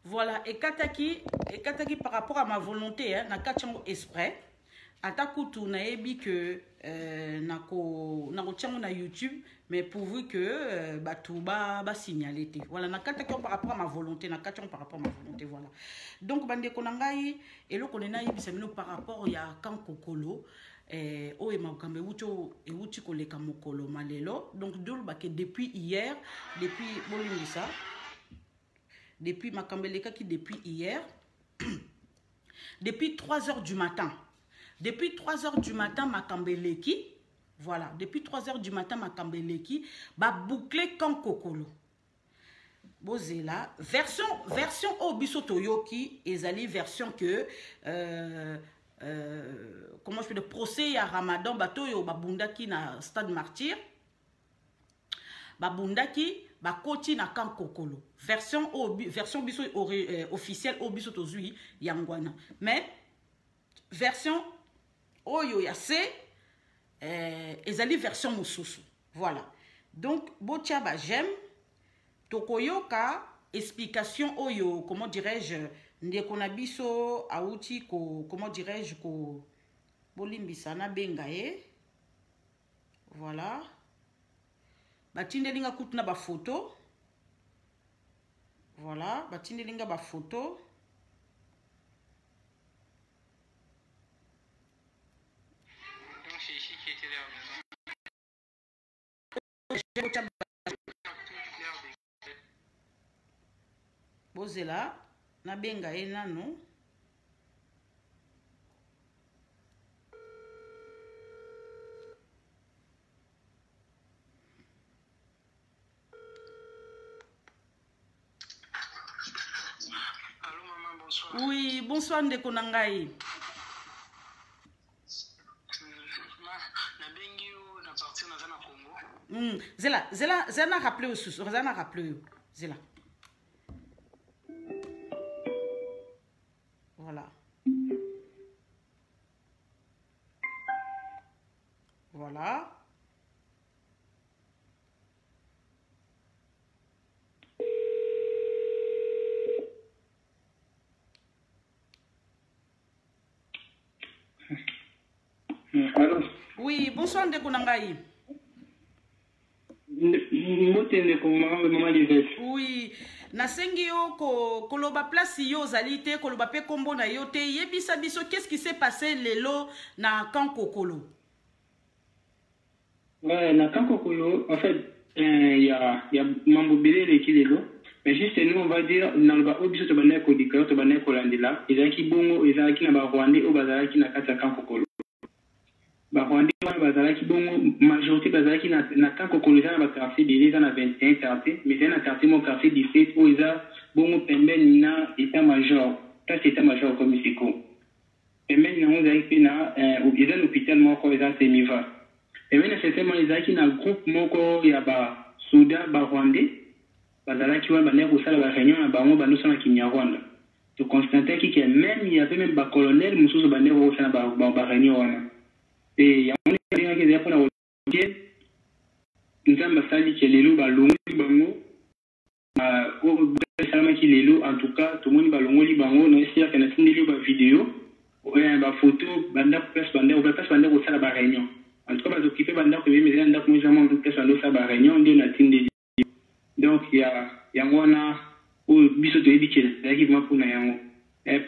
Voilà, et kataki par rapport à ma volonté, hein, na kachango exprès, atakutu na ebi que nako tiango na YouTube, mais pourvu que batou ba signaler. Voilà, na kataki par rapport à ma volonté, na kachango par rapport à ma volonté, voilà. Donc bande konangai et lo konena yebi samino par rapport ya kankokolo. O emakambe uti koleka mokolo malelo. Donc dol ba que depuis hier, depuis bolingisa. Depuis Makambeleka qui depuis hier, depuis 3 heures du matin. Depuis 3 heures du matin, Makambeleki, voilà, depuis 3 heures du matin, Makambeleki, va boucler Kankokolo. Bozela, version Obiso Toyoki, ezali version que, comment je peux dire, procès à Ramadan, Batoyo, Babundaki na Stade Martyr, Babundaki, Bakoti na Kankokolo. Version biso officielle Obiso Tozui Yangwana. Mais version Oyo Yase ezali version Mosusu. Voilà. Donc botia ba j'aime tokoyoka explication Oyo, comment dirais-je, ndekona biso auti ko, comment dirais-je, ko bolimbisa na bengaye. Voilà. Batinde linga kutuna ba photo. Voilà, batinde linga ba photo. Bozela na benga enano. Oui, bonsoir Ndeko Nangai. Zela rappelé au sous, Zela rappelé, Zela. Voilà. Voilà. Allô? Oui, bonsoir Ndeko Nangai. Oui, nasengi yo koloba place yo zalite koloba pe kombo na yo te yebisa biso qu'est-ce qui s'est passé lelo na Kankokolo. Ouais, na Kankokolo en fait il y a Mambobele qui lelo, mais juste nous on va dire na ba obiso to bana ko dikao to bana ko landela ezaki bongo ezaki na ba Rwandais o bazalaki na kata Kankokolo. Ba Rwandais bazalaki bongo majorité bazalaki na Kankokolo na ba quartier de na 21 quartier, mais na quartier mon quartier 17 o eza bongo pembeni na état major. Ça c'est état major comme Mexico. Pembeni na on ezaki na eza l'hôpital moko eza semiva. Et même effectivement ezaki na groupe moko ya ba soda ba Rwandais bazalaki wa bana ko sala ba réunion na bango banoso na Kinyarwanda. To constater que même il y avait même ba colonel mususu bana ko sala ba réunion wana. Et ya on est bien que pour na ok nzamba sali ke lelo balongo bango o salama ki lelo en tout cas tout le monde balongo li bango na sia kana tindeli ba vidéo ba photo banda place banda ko sala ba réunion. En tout cas, les occupés banda ko yemi zanda ko jamon ko pesa ndo sa ba réunion ndio na tindeli. Donc il y a ngwana o biso to ebikela yaki mapuna yango.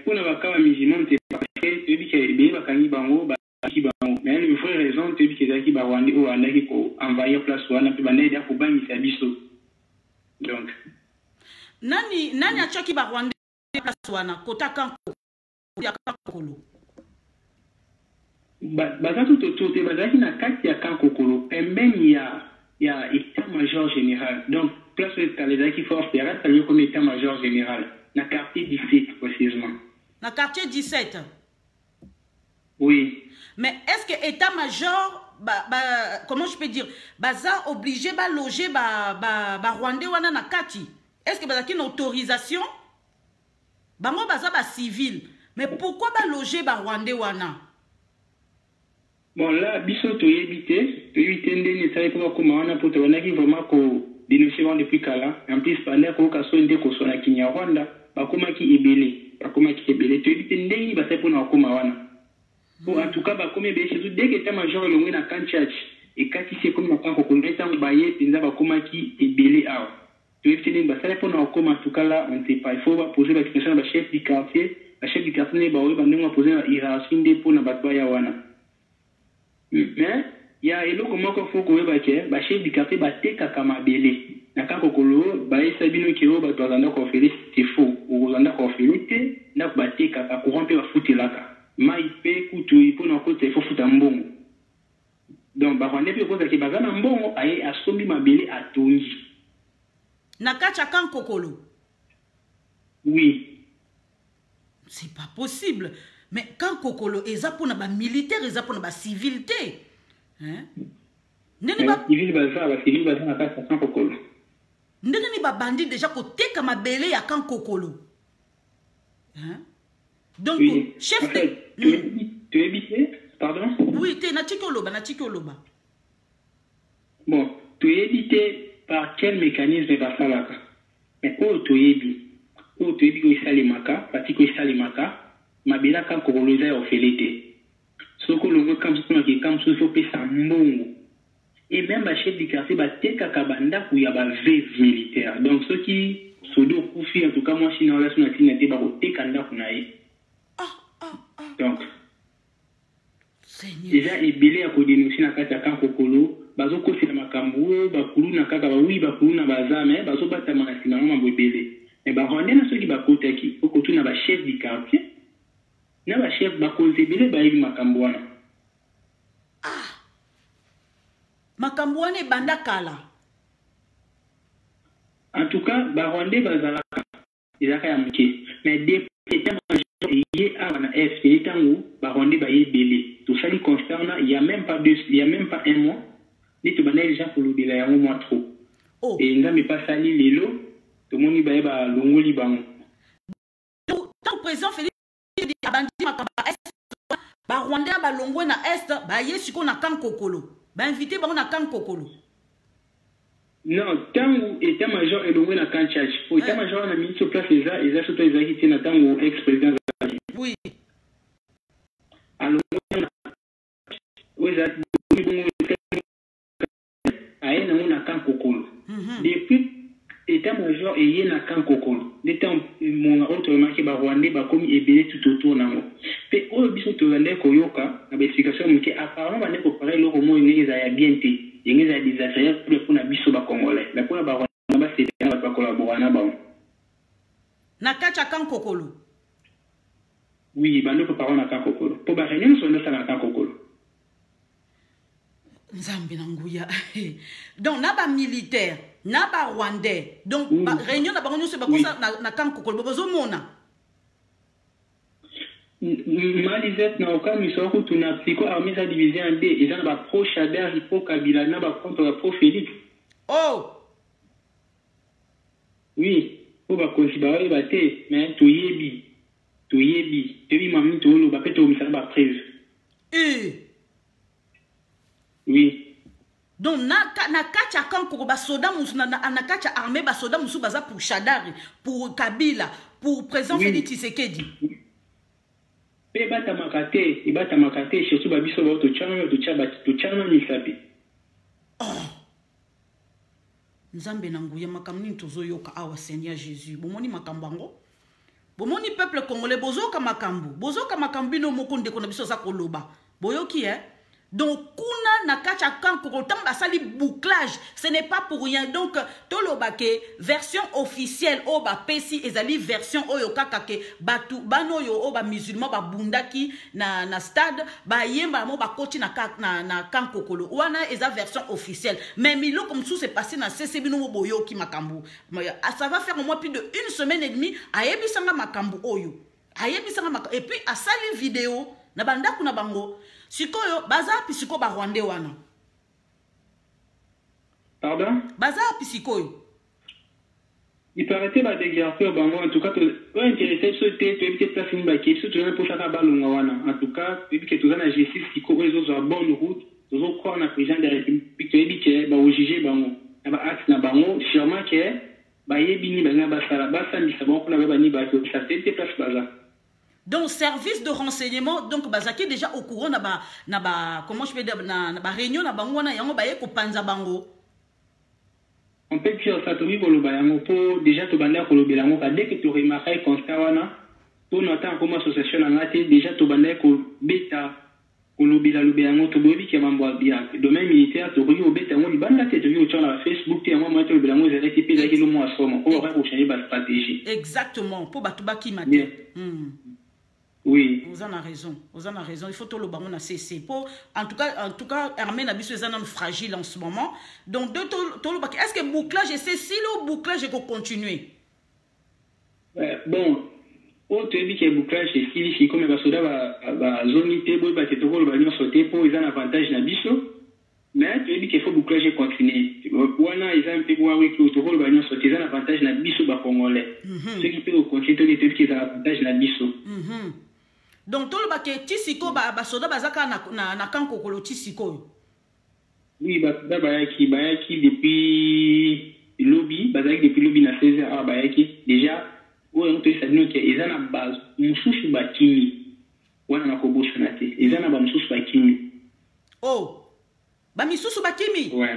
Puna bakawa musulman te parce que ebikela be bakangi bango ba ki bango. Mais une vraie raison te ebikela yaki ba Rwanda o andaki ko envahir place wana pe banda ida ko bangisa biso. Donc nani achaki ba Rwanda place wana kota Kanko ya Kankokolo. Bazatu to te bazaki na kati ya Kankokolo pembeni ya état-major général. Donc place de les qui force terre ça comme état-major général na quartier 17 précisément. Na quartier 17. Oui. Mais est-ce que état-major comment je peux dire baza obligé ba loger ba Rwandais wana na kati? Est-ce que bazaki une autorisation? Bango baza ba civil. Mais pourquoi ba loger ba Rwandais wana? Bon là biso to yebite ndeni ça pour comment on a pour to na ki vraiment ko dénoncer depuis kala en plus pendant ko kaso ndé ko so na Kinyarwanda ba bakomaki ebele toyebi te ndenge basali mpona bakoma wana po en tout cas bakomi ebele surtout dès que état-major elongwe na camp Tchad ekatisi ekomi na camp Kokolo ntango baye mpenza bakomaki ebele awa toyebi te ndenge basali mpona bakoma en tout cas là on ne sait pas il faut baposer baexplication na bachef du quartier nde baoyeba ndenge bapose na hiérarchie nde mpona bato baya wana mais ya eloko moko fo koyeba ke bachef du quartier batekaka mabele na camp Kokolo bayesa bino ke oyo bato bazanda koofele c'est faux okozanda koofele te ndako batekaka courant mpe bafutelaka mai mpe kutu mpona kota ifo futa mbongo donc barwandais mpe okozaki baza na mbongo aye asombi mabele atongi na kati ya camp Kokolo. Oui. C'est pas possible. Mais quand Kokolo eza pona ba militaire eza pona ba civil te. Hein? Ndene ba civil baza na kati ya camp Kokolo. Ndene ni ba bandi déjà ko teka mabele ya camp Kokolo. Hein? Donc oui. chef en fait, tu es habité pardon? Oui, te na tikoloba. Bon, tu es habité par quel mécanisme basalaka? Mais tu es ko isalimaka, pati ko isalimaka, mabela camp Kokolo eza ofélité. Soko longo camp soko ki camp soko pesa mbongo. Et même ba chef du quartier ba teka kabanda ku ya ba veuve militaire. Donc ceux qui sodo kufi en tout cas moi si na relation na tinete ba ko teka ndako na ye. Donc déjà ebele ya kodénoncer na kati ya camp Kokolo bazokosela makambo bakulu na kaka bakulu na bazame bazobatama na nsima mambo ebele mais barwandais na soki bakotaki okotuna bachef du quartier na bachef bakonzi ebele bayebi makambo wana makambo wana ebanda kala en tout cas barwandais bazalaka ezalaka ya moke mais depuis eye awa na est ntango barwandais bayebele tosali constat il y a même pas un mois ni to bana déjà kolobela yango mois trop et nzambe pasali lelo tomoni baye balongoli bango tant président Félix dit abandi makamba est ba Rwanda balongwe na est baye siko na camp Kokolo ba invité bango na camp Kokolo non tango état-major elongwe na camp Tchad pour état-major na ministre place eza surtout ezaki tina tango ex-président oui alors aye nango na camp Kokolo depuis état-major eye na camp Kokolo ndete monga oyo toyomaki barwandais bakomi ebele tout autour nango mpe oyo biso tozandaki koyoka na baexplication moke apparemment bandeki kopara eloko moko ndenge eza ya bien te ndenge eza ya désagréable mpona biso bacongolais mais mpona barwandais basepela bato bakolabora na bango na kati ya camp Kokolo. Oui, bando ko parole na camp Kokolo mpo baréunion nyonso ndosala na camp Kokolo nzambe na nguya donc na ba militaire na ba rwandais donc réunion na bango nyonso bakosa na camp Kokolo bozomona Malizette na aucun misoko tuna pliko armée sa divisé en deux et ça ba pro Chader pro Kabila na ba contre ba pro Félix oui pour ba considérer ba té mais toyebi mami to lo ba pe to misala ba preuve oui donc na kati ya camp Kokolo ba soda musu na kati ya armée ba soda musu baza pour Chadari pour Kabila pour président Félix Tshisekedi pe bata makate surtout babiso ba to chana misapi nzambe na nguya makambo nini tozoyoka awa Seigneur Jésus bomoni makambo yango bomoni peuple congolais bozoka makambo bino moko ndeko na biso za koloba boyoki donc kuna na kati ya camp Kokolo tant basali bouclage ce n'est pas pour rien donc tolobake version officielle o ba pesi ezali version oyo kaka ke batu bano yo o ba musulman ba bundaki na stade ba yemba mo ba koti na camp Kokolo wana eza version officielle mais milo comme tout s'est passé na CCB no boyoki makambo ça va faire au moins plus de 1 semaine et demie ayebisanga makambo oyo et puis asali vidéo na bandaku na bango sikoyo baza pisiko ba Rwandais wana pardon baza pisikoyo il paraît ba déguerpeur bango en tout cas to intéressé sur te éviter place ni ba question to na posa ka balunga wana en tout cas depuis que tozana justice siko réseaux sur bonne route tozo croire na président de la République to éviter ba juger bango na ba axe na bango sûrement que bayebini bana basala basambisa bango mpona bayeba nini bakokisa te te place baza. Donc service de renseignement donc bazaki déjà au courant na ba comment je peux dire na ba réunion na bango na yango baye ko panza bango. On peut dire ça tobi koloba yango po déjà to banda kolobela yango dès que tu remarques constat wana pour notre comme association na ngati déjà to banda ko beta kolobela yango to bobi ki mambo bien domaine militaire to ko beta yango libanda te to yo na Facebook te yango mo to kolobela yango ezali ki pe ezali lo mo asomo on va changer ba stratégie. Exactement pour batuba ki mati. Oui. Vous en avez raison. Vous en avez raison. Il faut tout le baron à cesser. En tout cas, Armée n'a pas un homme fragile en ce moment. Donc, est-ce que bouclage est cessé ou bouclage est continuer? Bon, au début que bouclage est cessé, comme les soldats va zoniter, ils vont sauter pour ils ont un avantage dans biso. Mais tu dis qu'il faut bouclage continuer. Voilà, ils ont un peu voir que autour de ils sauter, ils ont un avantage dans biso bas congolais. Ceux qui peuvent continuer, ils ont un avantage dans biso. Donc, tout le baquet, Tissiko, Basoda Bazaka na Kanko Kolo Tissiko. Oui, Bayaki depuis lobby, Bazaki depuis lobby na 16 heures, Bayaki. Déjà, où on te dit qu'ils ont une base, Moussous Bakimi. Ou on a Kobo Sonate. Ils ont un Moussous Bakimi. Oh, Bamissous Bakimi? Ouais.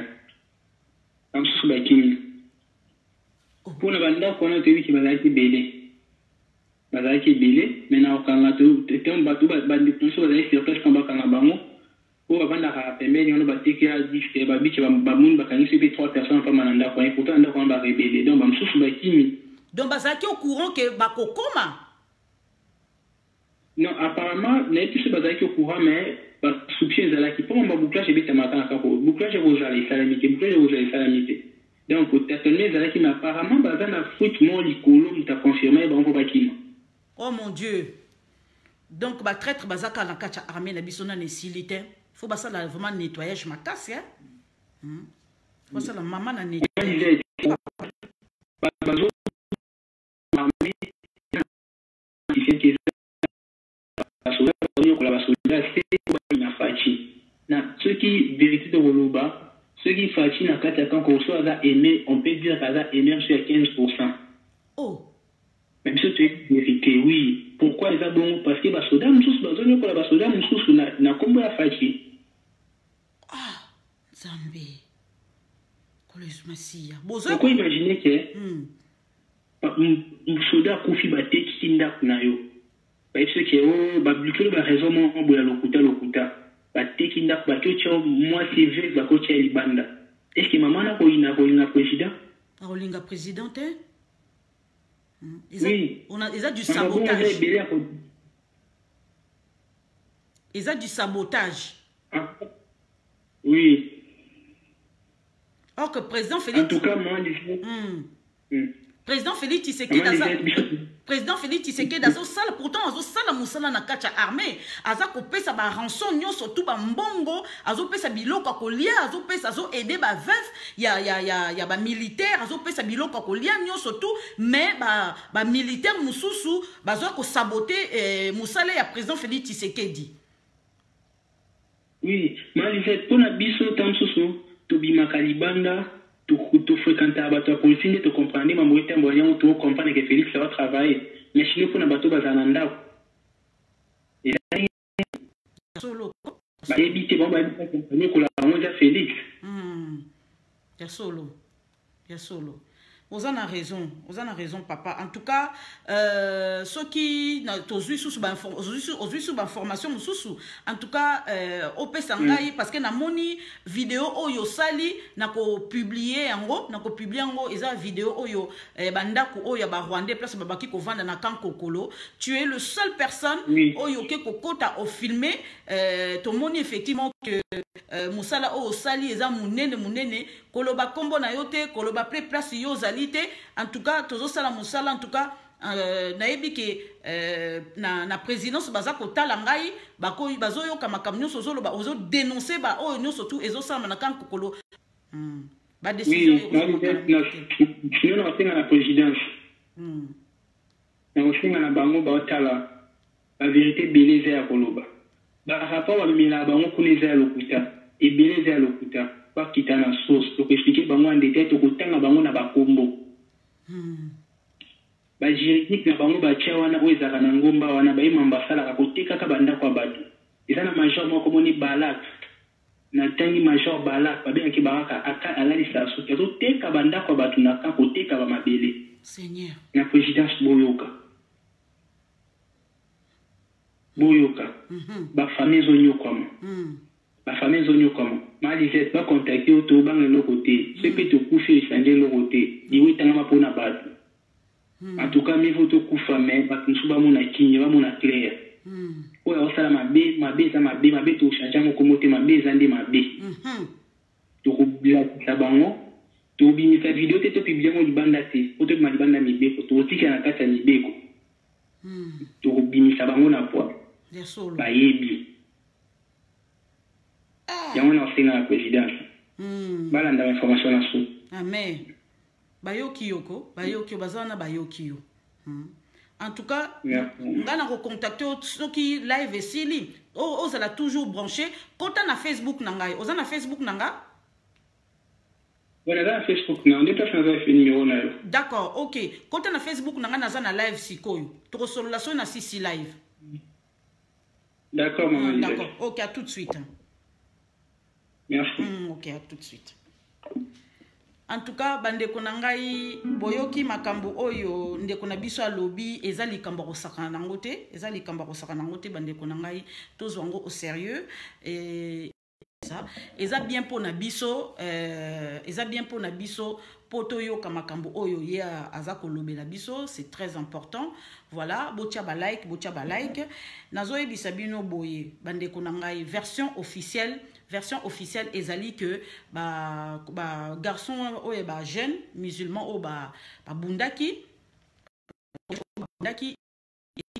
Moussous Bakimi. Pour le banda, qu'on a dit qu'il va être belé. Bazaki belé maintenant quand tu un bateau bandit sur les surfaces comme bakanga bango ou banda ka pembeni on batiki a dit que babiche bamun bakani c'est 3 personnes pas mananda quoi pourtant on va ba rebelle donc bamsusu bakimi donc bazaki au courant que bakokoma non apparemment n'est plus bazaki au courant mais soupçon zala qui pour un bouclage et tamaka ka bouclage vous allez salamité bouclage vous allez salamité donc peut-être zala qui mais apparemment bazana fruit mon likolo mta confirmer bango bakima. Oh mon Dieu. Donc, bah, traître bazaka na kacha armée na bisona ne silité. Faut bah ça là vraiment nettoyage ma casse hein. Faut ça la maman na nettoyage. Ceux qui vérité de Roloba, ceux qui fâchent na kacha quand on soit aimé, on peut dire qu'à aimé sur 15%. Oh. Même si tu es vérité, oui. Pourquoi ils ont bon? Parce que les soldats, les soldats, na combo la fachi. Ah, Zambé. Pourquoi imaginer que un soldat koufi ba te kinda kuna yo? Parce que oh ba blikelo ba raison mo boya lokuta. Ba te kinda ba to cho moi c'est vrai ba ko tia libanda. Est-ce que maman na ko ina président? Rolinga président hein? Oui. On a du sabotage. Ils ont du sabotage. Ah. Oui. Or que président Félix. En tout cas, moi, président Félix Tshisekedi président Félix Tshisekedi dans salle pourtant azo sala musala na kacha armée aza ko pesa ba rançon nyonso tout ba mbongo azo pesa biloko kolia azo pesa azo aider ba veuf ya ba militaire azo pesa biloko kolia nyonso tout mais ba militaire mususu bazo ko saboter musala ya président Félix Tshisekedi. Oui, malgré pour la biso tamsusu to bimaka libanda tu fréquentes à bateau politique tu comprends ma moitié moyen tu comprends que Félix va travailler mais si nous pour na bateau bazananda et solo ba éviter bon ba comprendre que la monja Félix ya solo vous en avez raison papa en tout cas ceux qui aujourd'hui sous information en tout cas au pesangai parce que na moni vidéo oyo sali na ko publier yango eza vidéo oyo bandako oyo ba Rwandais place babaki ko vanda na Kankokolo tu es le seul personne oyo ke ko kota au filmer to moni effectivement que musala oyo sali eza munene koloba kombo na yote koloba place yo en tout cas tozo sala musala en tout cas nayebi ke na présidence baza kotala ngai bakoyi bazoyoka makambo nyonso ozoloba ozo dénoncer ba oyo nyonso tout ezosala na Kankokolo ba décision sinon on va la présidence on va na bango ba otala la vérité beleze ya koloba ba rapport wa mila bango kuneza ya lokuta et beleze ya lokuta pas quitter la sauce pour expliquer bango en détail to kotanga bango na bakombo ba juridique na bango ba tia wana oyo ezalaka na ngomba wana bayima basalaka kotekaka bandako ya bato eza na major moko moni balak na tangi major balak babengaki bakaka aka alalisa soki azoteka bandako ya bato na ka koteka bamabele Seigneur na présidence boyoka bafamille ezonyokwama bafamille ezonyokwama malisete bacontacte yo tobanga eloko te so mpe tokufi esanje eloko te liwo etangama mpona bato en tout cas mivo tokufa me bato mosusu bamona kinya bamona claire oyo aosala mabe eza mabe tochange yango kombo te mabe eza nde mabe tokobilakisa bango tobimisa video te topiblia yango libanda te po tobima libanda mibeko tokotika na kati ya mibeko tokobimisa bango na poa bayebi yango na osenga na présidence balanda information na so amen bayoki yoko bayoki bazana bayoki yo en tout cas nga na contacter soki live esili ozala toujours branché kota na Facebook na ngai oza na Facebook na nga voilà na Facebook na ndepa fana fa numéro na yo d'accord ok kota na Facebook na nga naza na live sikoyo tokosolola so na sisi live d'accord maman d'accord ok à tout de suite merci ok à tout de suite. En tout cas bandeko na ngai boyoki makambo oyo ndeko na biso alobi eza likambo kosakana nango te eza likambo kosakana nango te bandeko na ngai tozwango au sérieux et ça eza bien pona biso poto yoka makambo oyo ye aza kolobela biso c'est très important voilà botia ba like nazoyebisa bino boye bandeko na ngai version officielle ezali que ba garçon oyo ba jeune musulman o ba bundaki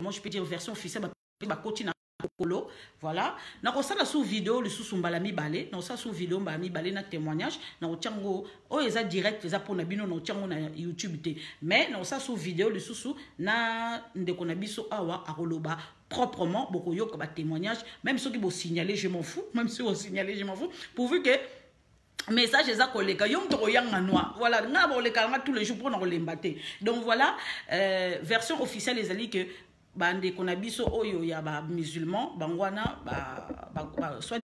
moi je peux dire version officielle ba koti na kokolo voilà na kosala sous vidéo le sous mbala mibale na kosala sous vidéo mbala mibale na témoignage na otiango oyo eza direct eza pona bino na otiango na YouTube te mais na kosala sous vidéo le sous na ndeko na biso awa akoloba proprement beaucoup yoka ba témoignage même ceux qui vont signaler je m'en fous pourvu que message eza koleka yom to yanga noir voilà nga ba oleka nga tous les jours pour na kolembater donc voilà version officielle ezali que bande konabiso oyo ya ba musulman bangwana ba soit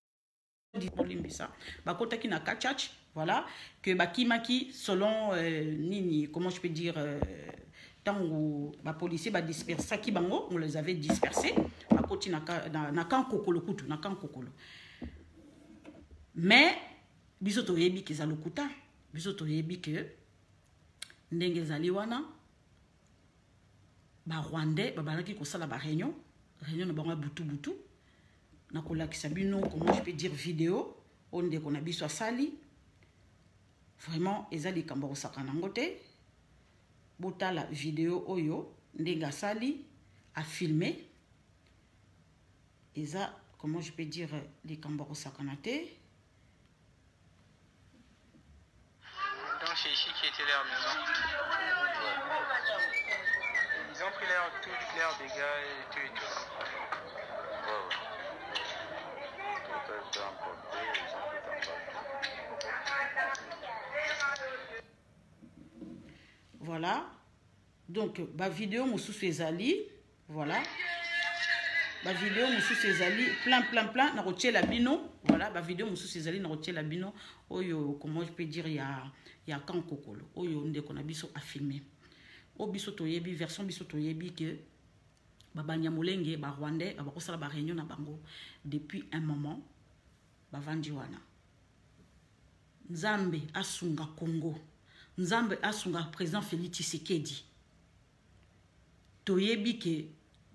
limbisa bakotaki na kachach voilà que bakimaki selon nini comment je peux dire tango ba policier ba disperser ki bango on les avait dispersés bakoti na kan kokolo kutu na kan kokolo mais biso to yebi ke za lokuta biso to yebi ke ndenge zali wana ba rwandais babalaki kosala ba réunion na bango butu na kolakisa bino comment je peux dire vidéo onde ko na biso asali vraiment ezali kamba kosakana ngote botala vidéo oyo ndenge asali a filmer eza comment je peux dire les kamba kosakana te donc c'est ici qui était leur maison. Ils ont pris toutes leurs dégâts et tout et tout. Tout a été emporté, ils ont tout emporté. Voilà. Donc, ma vidéo mosusu ezali, voilà. Ma vidéo mosusu ezali plein na rotier la bino, voilà, ma vidéo mosusu ezali na rotier la bino oyo comment je peux dire il y a kan kokolo oyo ndeko na biso a filmer. O biso to yebi version biso to yebi que babanya molenge ba rwandais ba kosala ba réunion na bango depuis un moment ba vandi wana. Nzambe asunga Congo. Nzambe asunga président Félix Tshisekedi. To yebi que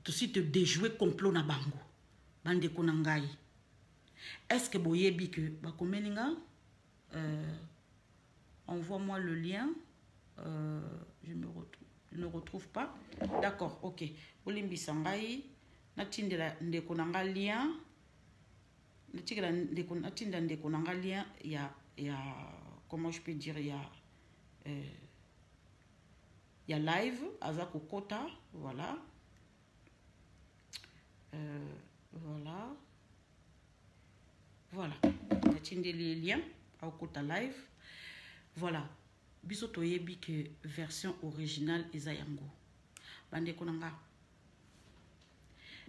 to si te déjouer complot na bango. Bande ko ngai. Est-ce que boyebi que ba komeninga envoie-moi le lien. Je ne retrouve pas. D'accord, ok. Olimbi sangai. Natindela ndeko nanga lien. Natinda ndeko nanga lien. Il y a comment je peux dire, il y a live. Azako Kota. Voilà. Voilà. Natinde les liens. Au Kota live. Voilà. biso toyebi que version originale eza yango. Bande konanga.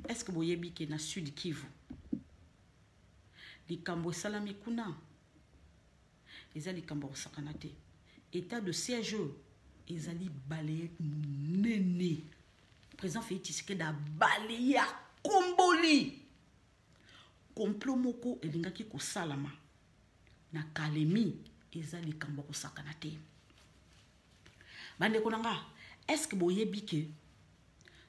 Est-ce que boyebi que na Sud Kivu likambo salami kuna eza likambo sakana te. État de siège ezali balayé nene. Président Félix Tshisekedi da balayé a komboli. Complot moko elingaki ko salama na Kalemi eza likambo ko sakana te. Bande konanga, est-ce que boyebi que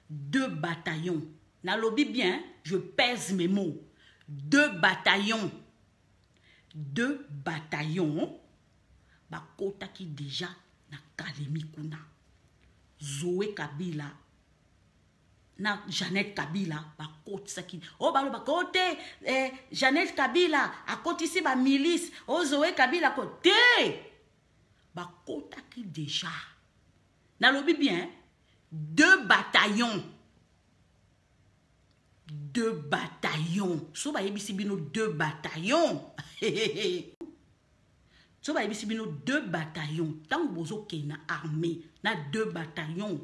2 bataillons, na lobby bien, je pèse mes mots, 2 bataillons, ba kota ki déjà na Kalemi kuna. Zoé Kabila na Jeannette Kabila ba koti saki. Oh balo ba kote Jeannette Kabila a koti ici ba milice. Oh Zoé Kabila kote. Ba kota ki déjà. Na lobby bien 2 bataillons. 2 bataillons. So ba yebisi bino 2 bataillons. So ba yebisi bino 2 bataillons. Tant bozo ke na armée na 2 bataillons.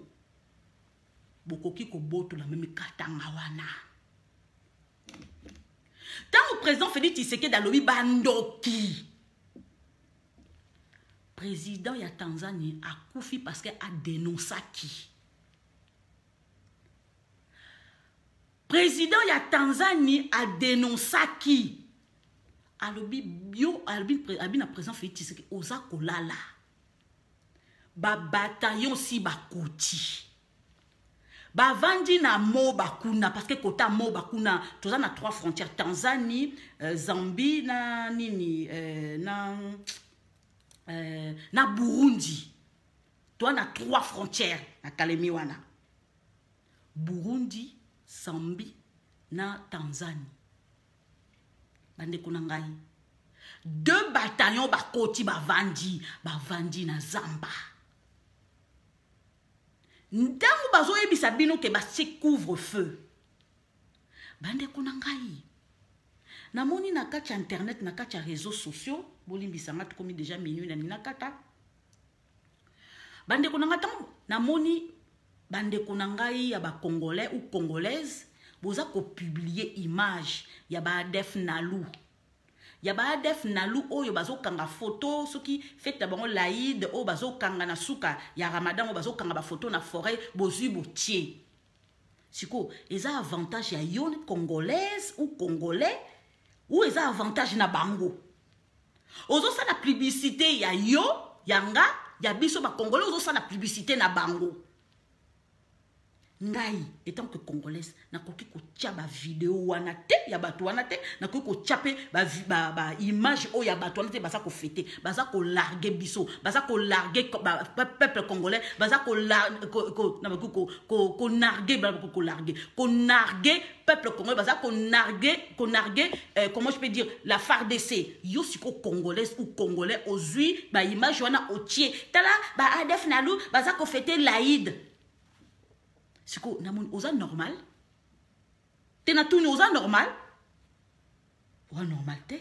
Bokoki ko boto la même katanga wana. Tant le président Félix Tshisekedi da lobi bandoki. Président ya Tanzanie a koufi parce que a dénoncé qui. Président ya Tanzanie a dénoncé qui. Alobi bio albi na président Félix Tshisekedi oza kolala. Ba bataillon si ba koti. Ba vandi na mo bakuna parce que kota mo bakuna toza na 3 frontières Tanzanie, Zambie na nini na Burundi. Toi na 3 frontières na Kalemi wana. Burundi, Zambie na Tanzanie. Bande kunangai. 2 bataillons bakoti bavandi na Zamba. Ntango bazo yebisa bino ke basi couvre-feu. Bande kunangai. Namoni na kati internet na kati réseaux sociaux, bolimbisa mat komi déjà minuit na ninakata. Bande kunanga tango namoni bande kunangai ya ba congolais ou congolaise, boza ko publier image ya ba Def Nalu. Ya ba Def Nalu oyo bazo kanga photo soki fête bango laïd o bazo kanga na suka ya Ramadan o bazo kanga ba photo na forêt bozui botier. Siko eza avantage ya yon congolaise ou congolais ou eza avantage na bango. Ozo sa la publicité ya yo yanga ya biso ba congolais ozo sa la publicité na bango. Ngai étant que congolaise na koki ko tia ba vidéo wana te ya bato wana te na koki ko tiape ba image o ya bato wana te baza ko fêter baza ko larguer biso baza ko larguer peuple congolais baza ko narguer peuple congolais baza ko narguer comment je peux dire la FARDC yo siko congolaise ou congolais ozui ba image wana otie tala ba Def Nalu baza ko fêter l'Aïd. Siko namoni oza normal tena tuni oza normal oza normal te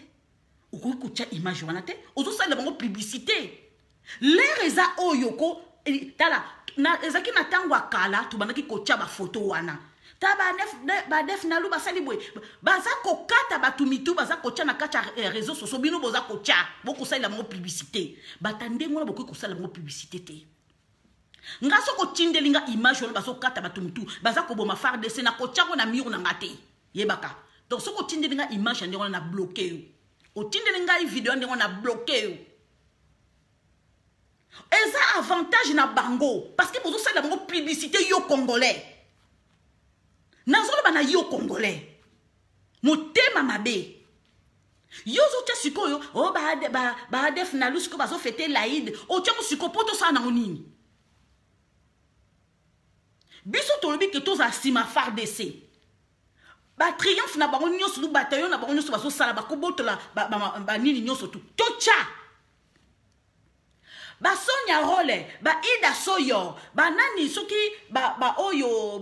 okoki kotia image wana te ozosala bango publicité lere eza oyo ko tala ezaki na ntango akala tobandaki kotia bafoto wana ta ba Def Nalu basali boye baza kokata bato mitu baza kotia na kati ya réseaux sociaux bino boza kotia bokosalela bango publicité batandenge wana bokoki kosala bango publicité te. Nga soko tindelinga image wana baso kata batumtu baza ko boma FARDC na ko tiako na mur na ngate yebaka donc soko tindelinga image ndenge na bloqué yo o tindelinga video ndenge na bloqué yo eza avantage na bango parce que bozo sala bango publicité yo congolais nazolo bana yo congolais motema mabe yo zo tia sikoyo o ba Def Nalu siko bazo fêter l'Aïd o tia ko siko poto sa na nini. Biso tolobi que tous asima FARDC. Ba triomphe na bango nyonso lu bataillon na bango nyonso baso sala ba kobotola ba nini nyonso tu. Tocha. Ba Sonia Role, ba Ida Soyo, ba nani soki ba oyo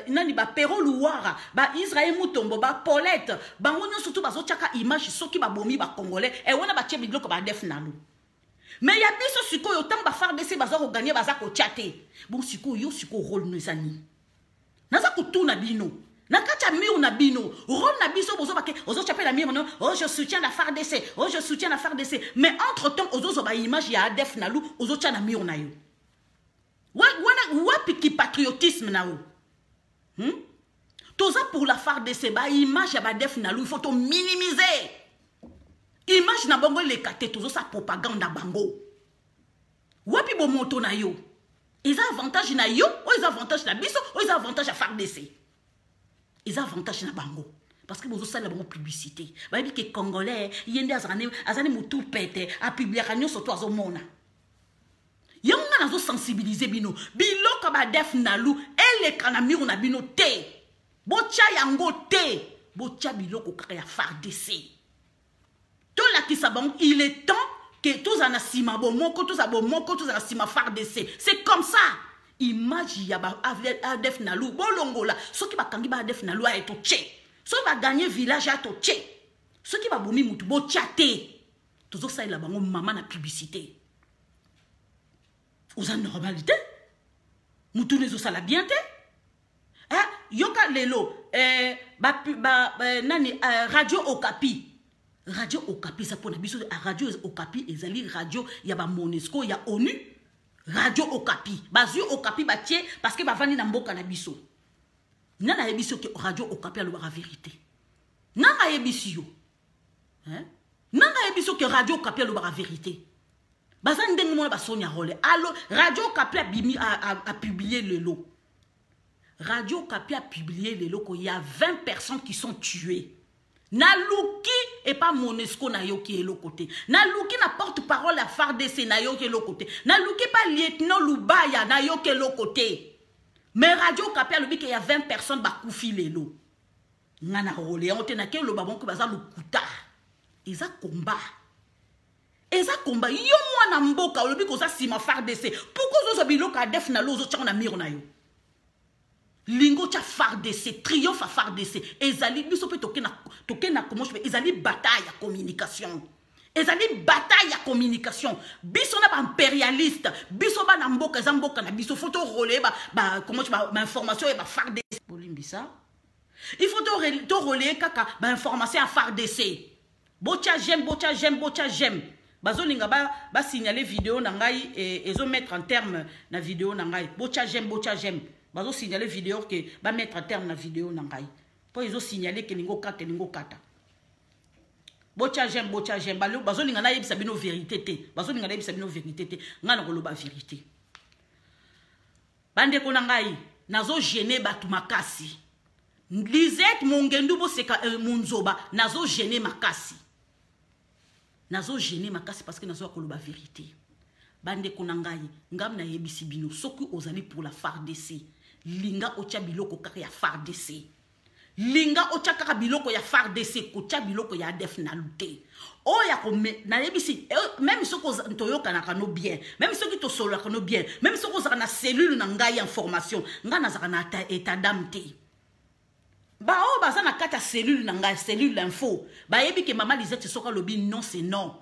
nani ba Pero Luwara, ba Israël Mutombo, ba Paulette, bango nyonso tu baso chaka image soki ba bomi ba congolais e wana ba tie biloko ba Def Nalu. Mais il y a biso siko yo tant ba FARDC baza ko gagner baza ko chatter. Bon siko yo siko rôle nezani. Naza ko tuna bino. Nakacha mur na bino. Rôle na biso bozo bake ozo chapé la mur non. Oh je soutiens la FARDC. Oh je soutiens la FARDC. Mais entre-temps ozo zo ba image ya ADF na lu ozo tia na mur na yo. Wapi ki patriotisme na yo. Tout ça pour la FARDC ba image ya ba ADF na lu il faut to minimiser. Image na bango le kate toujours sa propagande na bango. Wapi bo moto na yo. Ils ont avantage na yo, ou ils ont avantage na biso, ou ils ont avantage à FARDC. Ils ont avantage na bango. Parce que vous avez la bonne publicité. Vous avez dit que les Congolais, ils ont des moutous pétés, à publier à sur toi au monde. Ils ont sensibilisé bino. Bilo kaba def nalu, et les kanamir na bino te. Bocha yango te. Bocha bilo kokaya FARDC. Tout là qui s'abonne, il est temps que tous en asima bomoko, tous en bomoko, tous en asima FARDC. C'est comme ça. Image yaba ADF nalu bolongo là. Ceux qui va kangi ba ADF nalu a eto tché. Ceux qui va gagner village a to tché. Ceux qui va bomi mutu bo tchaté. Toujours ça il a bango maman na publicité. Aux normalité. Mutu nezo sala bien te. Yoka lelo nani radio Okapi. Radio Okapi, ça pour nabiso radio Okapi, ezali radio ya ba Monesco, ya ONU. Radio Okapi, bazu Okapi batie parce que ba vandi na mboka na biso. Nana yebiso que radio Okapi a la vérité. Nana yebisio. Nana yebiso que radio Okapi a la vérité. Bazan ndenge mona ba sonya role. Allo radio Okapi a publié le lot. Radio Okapi a publié le lot qu'il y a 20 personnes qui sont tuées. Naluki et pas Monesco na yo qui est l'autre côté. Naluki na porte-parole à FARDC na yo qui est l'autre côté. Naluki pas lieutenant Lubaya na yo qui est l'autre côté. Mais Radio Okapi a le dit qu'il y a 20 personnes ba koufi lelo. Ngana rolé on te na ke lo babon ko baza lukuta. Eza combat. Eza combat yo mwana mboka o le bi ko sa sima FARDC. Pourquoi zo bilo ka def na lo zo tcha na miro na yo. Lingo tcha FARDC, triomphe à FARDC. Ezali, biso pe toke na comment je fais. Ezali bataille à communication. Ezali bataille à communication. Biso na ba impérialiste. Biso ba na mboka zamboka na biso photo relais comment je fais information et ba FARDC. Bolimbisa. Il faut to relayer kaka ba information à FARDC. Bocha j'aime. Bazolinga ba signaler vidéo na ngai et zo mettre en terme na vidéo na ngai. Bocha j'aime. Bazo signaler vidéo que va mettre en terme la vidéo nangai. Pour ils ont signalé que lingo kata. Bocha j'aime. Bazo linga na yebisa bino vérité te. Bazo linga na yebisa bino vérité te. Ngana koloba vérité. Bande ko nangai nazo gêner batu makasi. Lisette mongendu bo seka munzoba nazo gêner makasi. Nazo gêner makasi parce que nazo koloba vérité. Bande ko nangai ngam na yebisi bino soki ozali pour la FARDC. Linga ocha biloko kaka ya FARDC. Linga ocha kaka biloko ya FARDC kocha biloko ya ADF na luté. O ya ko na yebisi même soko ntoyoka na kano bien, même soki to solo kano bien, même soko za na cellule na ngai information, nga na za na état d'âme te. Ba o baza na kata cellule na ngai cellule info. Ba yebi ke maman Lisette soka lobi non c'est non.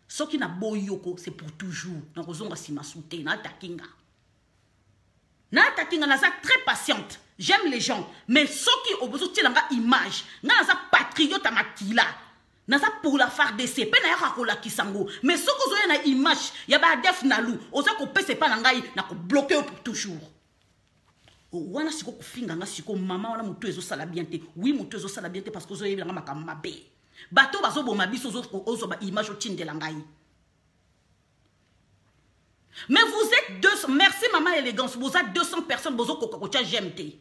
Soki na boyoko c'est pour toujours. Na kozonga sima souté na takinga. Natakinga naza très patiente. J'aime les gens. Mais ceux qui ont besoin de image, naza patriote makila. Naza pour la FARDC. Pe na yaka kola kisango. Mais ceux qui ont une image, yaba def nalu. Oza ko pese pa nangai na ko bloquer pour toujours. Wana siko kufinga nga siko mama wana mutu ezo sala bien te. Oui mutu ezo sala bien te parce que ozo yebanga makamba be. Bato bazo boma biso ozo ba image o tindela ngai. Mais vous êtes 200, merci maman élégance, vous êtes 200 personnes, vous êtes Coca-Cola GMT.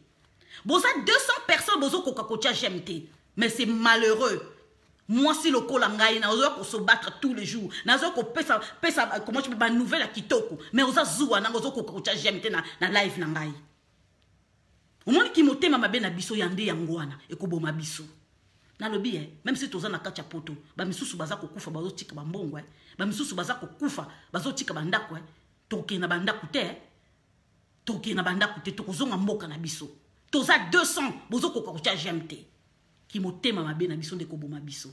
Vous êtes 200 personnes, vous êtes Coca-Cola GMT. Mais c'est malheureux. Moi, si le Kolangaï, nous allons se battre tous les jours. Nous allons pesa, comment je peux dire, nouvelle à Kitoko. Mais vous êtes Zoua, nous allons Coca-Cola GMT na live Nangaï. Au moins, qui m'ont ma ben abisso yande yangwana, et kobo mabisso. Na lobi, même si tu as un kacha poto, ba misusu bazako kufa, bazo tika bambongo, ba misusu bazako kufa, bazo tika bandako, toke na bandaku te, toke na bandaku te, tokozonga mboka na biso. Toza 200, bozo Coca-Cola GMT. Qui motema mabe na biso de kobo mabiso.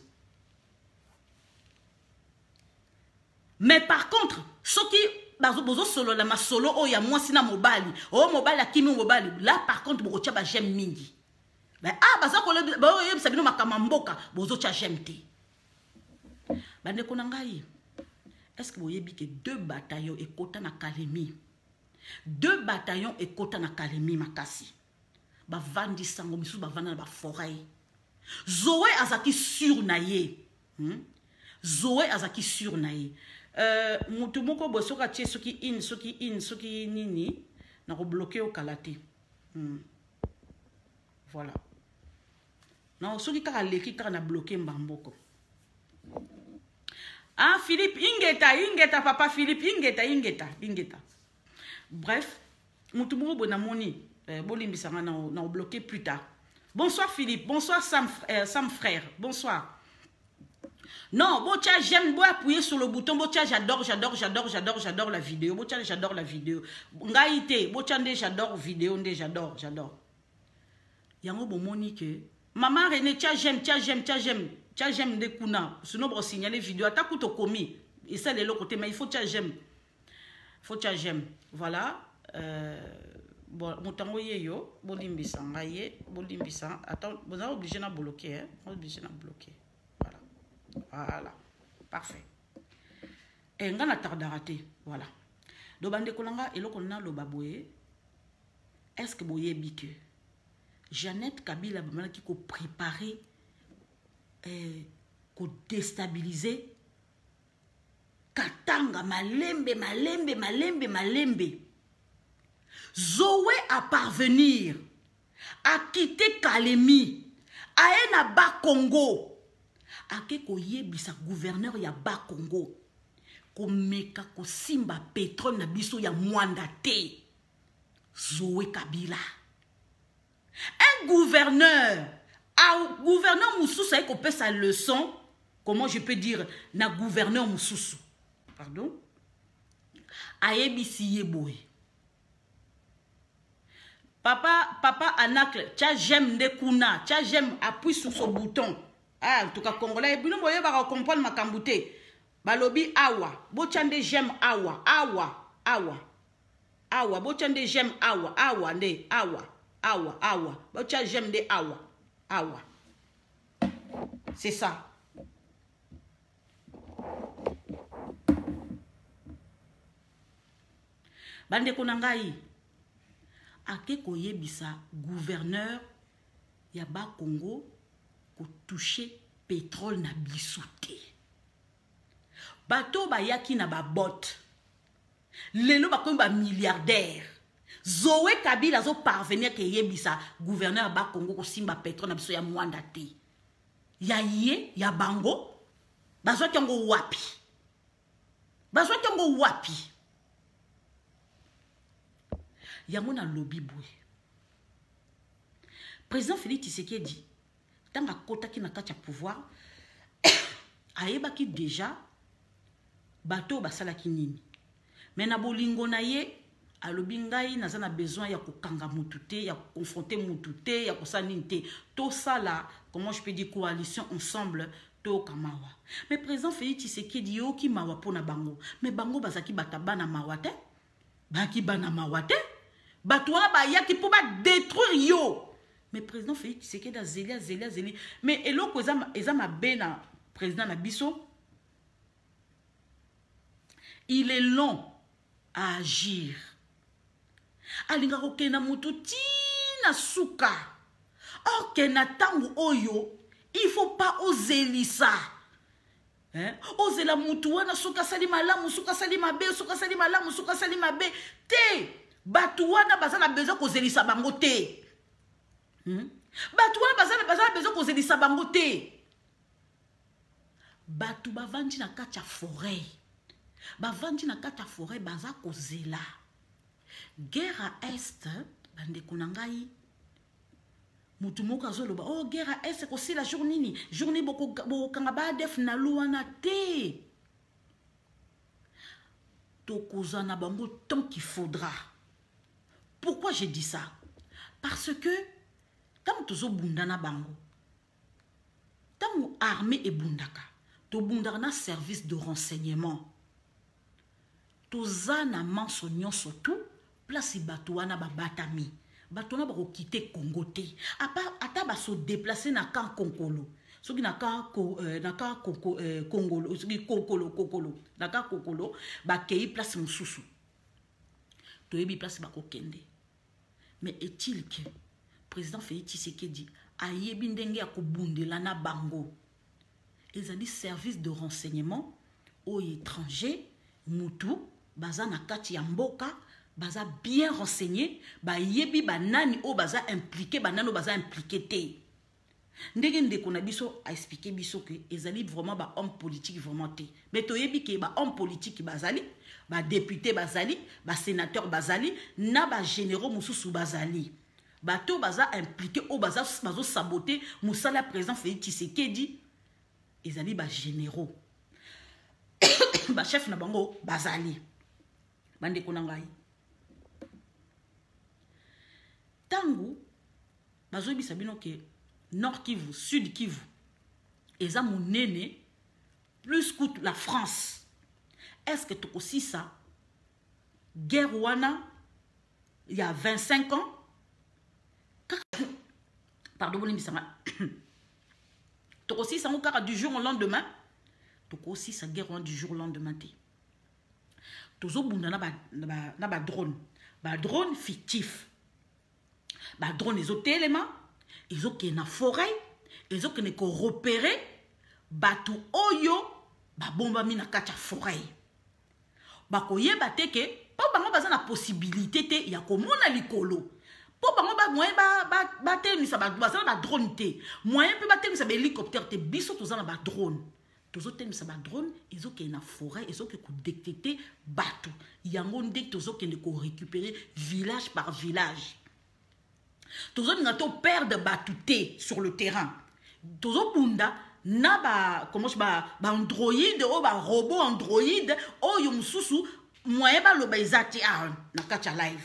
Mais par contre, ceux qui bozo solo la masolo o ya mwasi na mobali, o mobali akimi mobali, là par contre boko tia ba j'aime mingi. Ben baza ko le ba o sabino makama mboka, bozo tia j'aime te. Bande ko nangai. Est-ce que vous voyez que 2 bataillons et kota na Kalemi? 2 bataillons et kota na Kalemi makasi. Ba vandi sango misu ba vanda na ba forêt. Zoé azaki sur na ye. Zoé azaki sur na ye. Mutu moko bosoka tie soki soki nini na ko bloquer au kalate. Voilà. Non, soki kaka leki kaka na bloquer mbamboko. Ah, Philippe, ingeta, papa Philippe, ingeta. Bref, Moutoumou Bonamoni, Bolimbisanga n'a bloqué plus tard. Bonsoir Philippe, bonsoir Sam frère, bonsoir. Non, Botia, j'aime appuyer sur le bouton, Botia, j'adore la vidéo, Botia, j'adore la vidéo. Ngaïté, Botia, j'adore vidéo, j'adore. Yango Bomoni que, maman René, j'aime. J'aime des kuna, sinon pour signaler vidéo, attaque tout commis. Et ça de l'autre côté, mais il faut j'aime. Voilà. Bon, mon tango yo, bolimbisa, attends, vous êtes obligé de bloquer, hein? Obligé de bloquer. Voilà. Parfait. Et on a tardé à rater. Voilà. Donc, bande kolanga, et l'autre on a le baboué. Est-ce que vous voyez que Jeannette Kabila, qui a préparé ko déstabiliser Katanga malembe. Zoé à parvenir à quitter Kalemi à ena ba Congo à ko yebisa gouverneur ya ba Congo ko meka ko simba pétrole na biso ya mwanda te. Zoé Kabila un gouverneur Moussou, ça qu'on peut sa leçon. Comment je peux dire na gouverneur Moussou. Pardon. Ayebi Yeboy. Papa Anacle, tia j'aime de kuna, tia j'aime appuie sur ce bouton. Ah, en tout cas congolais, bino boye ba comprendre ma kambouté. Balobi awa, bochande j'aime awa. Bochande j'aime awa nde awa. Bochande j'aime de awa. C'est ça. Bande konangai. Ake koyebisa gouverneur ya ba Congo ko toucher pétrole na bisouté. Bato bayaki na ba bot. Lelo ba ko ba milliardaire. Zoé Kabila zo parvenir ke yebisa gouverneur ba Congo ko simba pétrole na biso ya mwanda te. Ya ye, ya bango. Bazwa kyango wapi. Yango na lobby boy. Président Félix Tshisekedi tant à kota ki na kati pouvoir ayebaki déjà bato basala kinini. Mais na bolingo na ye alobi ngai naza na besoin ya kokanga mutu te, ya confronter mutu te, ya kosala nini te. To sala, comment je peux dire, coalition ensemble to kamawa. Mais président Félix Tshisekedi yo ki mawa pona bango. Mais bango bazaki batabana mawate. Baki bana mawate. Batouana ba yaki pour ba détruire yo. Mais président Félix Tshisekedi a zéli. Mais eloko ezama bena président na biso. Il est long à agir. Alinga kokena mutu tina suka. Or kena tangu oyo, il faut pas oser lisa. Hein? Oser la mutu wana suka sali malamu, suka sali mabe, suka sali malamu, suka sali mabe. Te batu wana bazana besoin ko zelisa bango te. Batu wana bazana besoin ko zelisa bango te. Batu bavandi na kati ya forêt. Bavandi na kati ya forêt baza ko zela. Guerre à Est, bande kunangai. Mutumoko azoloba, oh guerre à Est, c'est aussi la journée. Journée boko kangaba def na luana te. Tokozana bango tant qu'il faudra. Pourquoi j'ai dit ça? Parce que tant tozo bundana bango, tant armée et bundaka, to bundana service de renseignement. toza na manso nyonso tout place bato wana babatami bato na bako quitter Congo te ata ba se déplacer na kan Konkolo soki na ka Kongolo soki kokolo na ka kokolo ba kei place mususu to yebi place bako kende. Mais est-il que président Félix Tshisekedi a yebi ndenge ya kobundela na bango ezali service de renseignement aux étrangers mutu baza na kati ya mboka baza bien renseigné ba yebi banani o baza impliqué banani o baza impliqué te ndenge ndeko na biso a expliqué biso que ezali vraiment ba homme politique vraiment te mais to yebi ke ba homme politique bazali ba député bazali ba sénateur bazali na ba généraux mususu bazali bato baza impliqué o bazo saboter musala président Félix Tshisekedi ezali ba généraux ba chef na bango bazali bande ko na ngai tangu bazo bi sabino ke Nord Kivu Sud Kivu eza monene plus que la France. Est-ce que tu aussi ça guerre wana il y a 25 ans pardon bon bisanga tu aussi ça encore du jour au lendemain tu aussi ça guerre wana du jour au lendemain te tozo bunda na ba drone fictif ba drone ezotelema ezoke na forêt ezoke ne ko repérer batu oyo ba bomba mina kacha forêt ba koyeba te ke po bango baza na possibilité te ya komona likolo po bango ba moyen ba tenisa ba baza na drone te moyen pe ba tenisa ba hélicoptère te biso toza na ba drone tozo tenisa ba drone ezoke na forêt ezoke ko détecter batu yango ndek tozoke ne ko récupérer village par village tozo nga to perdre batuté sur le terrain tozo bunda na ba comment je ba android o ba robot android o yo mususu moyen ba loba ezati na kacha live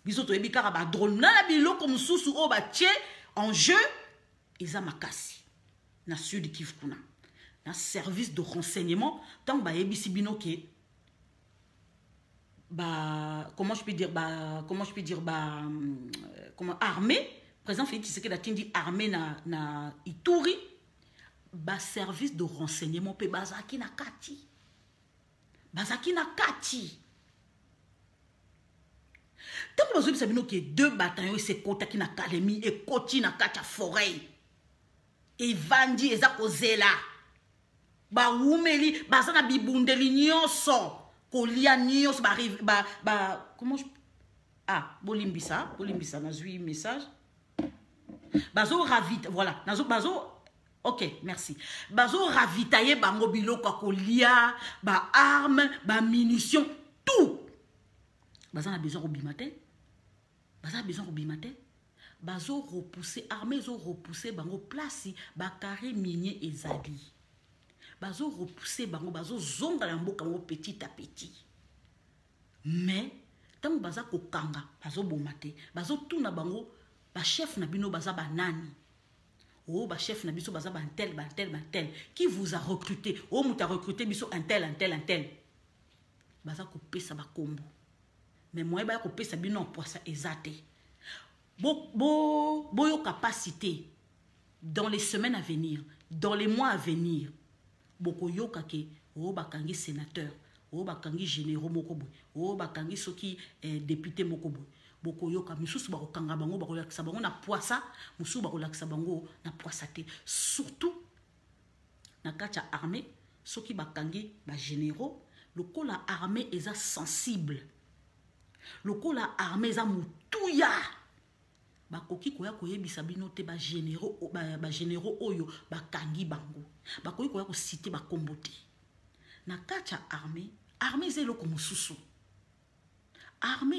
biso to yebi kaka ba drone na biloko mususu o ba tie en jeu eza makasi na Sud Kivu kuna na service de renseignement tant ba yebisi bino ke comment je peux dire comment armée président Félix Tshisekedi a dit armée na Ituri ba service de renseignement pe bazaki na kati tant bazo bisa bino ke deux bataillons se kotaki na Kalemi et koti na kati forêt et vandi ezako zela ba umeli bazana bibundeli nyonso kolia nyonso comment je bolimbisa nazui message bazo ravita voilà bazo ok merci bazo ravitailler bango biloko kolia ba arme ba munitions tout bazana besoin robimate bazo repousser armée zo repousser bango place ba carré minier ezali bazo repousser bango bazo zonga na mboka mo petit à petit mais tant baza kokanga bazo bomate bazo tuna bango ba chef na bino baza banani ba chef na biso baza bantel qui vous a recruté muta recruté biso un tel baza ko pesa ba kombo mais moi ba ko pesa bino poisa ezate boyo capacité dans les semaines à venir dans les mois à venir boko yoka ke bakangi sénateur bakangi généraux mokobo bakangi soki député mokobo boko yoka misusu ba kokanga bango ba kolakisa bango na poisa musu ba kolakisa bango na poisa te surtout na kacha armée soki bakangi ba généraux lokola armée eza sensible lokola armée eza mutuya bakoki koya koyebisa bino te ba généraux oyo bakangi bango bakoki koya ko citer ba kombo te na kacha armée eza eloko mususu armée